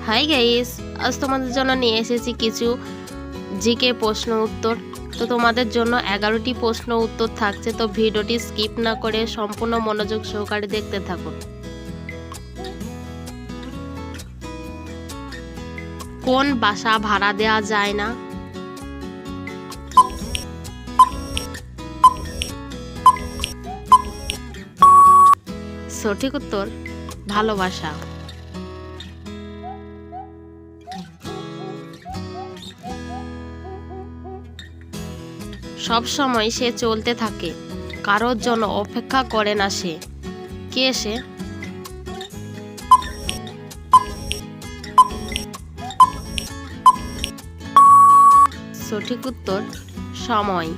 Hi guys, আজ তোমাদের জন্য নিয়ে এসেছি কিছু জিকে প্রশ্ন উত্তর। তো তোমাদের জন্য 11টি প্রশ্ন উত্তর থাকছে, তো ভিডিওটি স্কিপ না করে সম্পূর্ণ মনোযোগ সহকারে দেখতে থাকুন। কোন বাসা ভাড়া দেওয়া যায় না? সঠিক উত্তর ভালোবাসা। সব সময় সে চলতে থাকে, কারোর জন্য অপেক্ষা করে না সে। কে সে? সঠিক উত্তর সময়।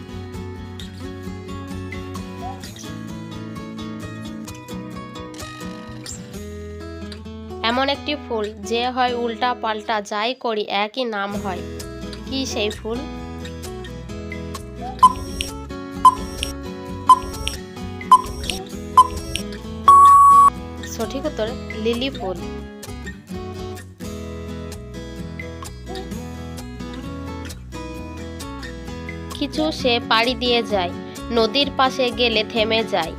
এমন একটি ফুল যে হয় উল্টা পাল্টা, যাই করি একই নাম হয়। কি সেই ফুল? সঠিক উত্তর লিলি ফুল। কিছু সে পাড়ি দিয়ে যায়, নদীর পাশে গেলে থেমে যায়।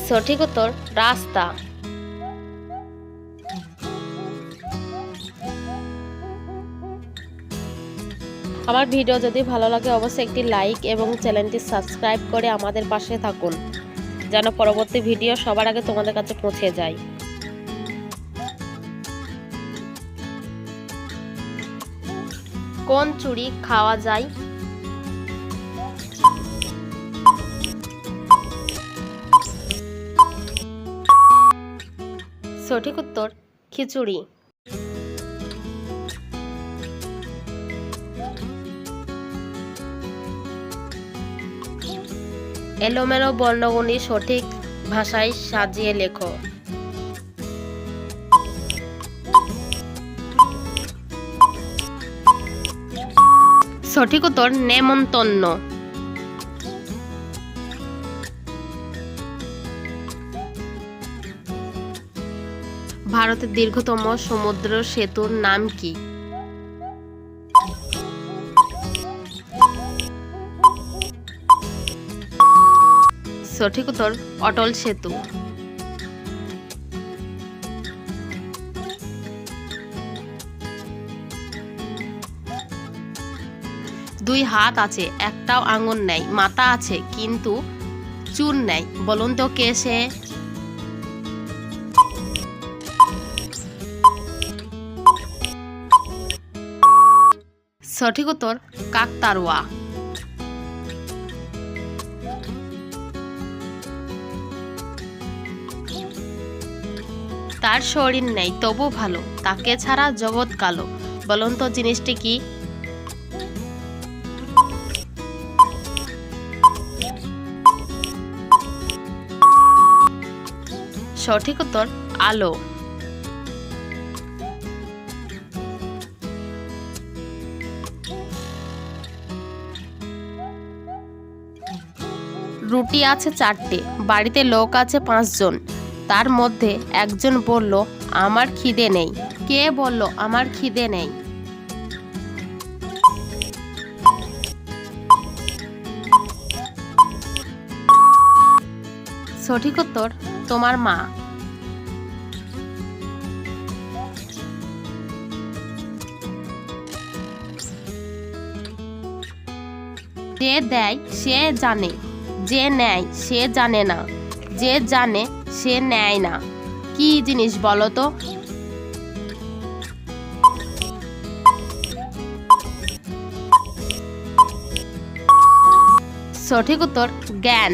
সঠিক উত্তর রাস্তা। আমার ভিডিও যদি ভালো লাগে অবশ্যই একটি লাইক এবং চ্যানেলটি সাবস্ক্রাইব করে আমাদের পাশে থাকুন, যেন পরবর্তী ভিডিও সবার আগে তোমাদের কাছে পৌঁছে যায়। কোন চুড়ি খাওয়া যায়? সঠিক উত্তর খিচুড়ি। এলোমেলো বর্ণগুলি সঠিক ভাষায় সাজিয়ে লেখো। সঠিক উত্তর নেমন্তন্ন। ভারতের দীর্ঘতম সমুদ্র সেতুর নাম কি? সঠিক উত্তর অটল সেতু। দুই হাত আছে, একটাও আঙুল নেই, মাথা আছে কিন্তু চুল নেই, বলুন তো কে সে? সঠিক উত্তর কাকতাড়ুয়া। তার শরীর নেই তবু ভালো, তাকে ছাড়া জগৎ কালো, বলুন তো জিনিসটি কি? সঠিক উত্তর আলো। রুটি আছে 4টে, বাড়িতে লোক আছে 5 জন, তার মধ্যে একজন বলল আমার খিদে নেই। কে বলল আমার খিদে নেই? সঠিক উত্তর তোমার মা। যে দেয় সে জানে, যে নেয় সে জানে না, যে জানে সে নেয় না। কি জিনিস বলো তো? সঠিক উত্তর জ্ঞান।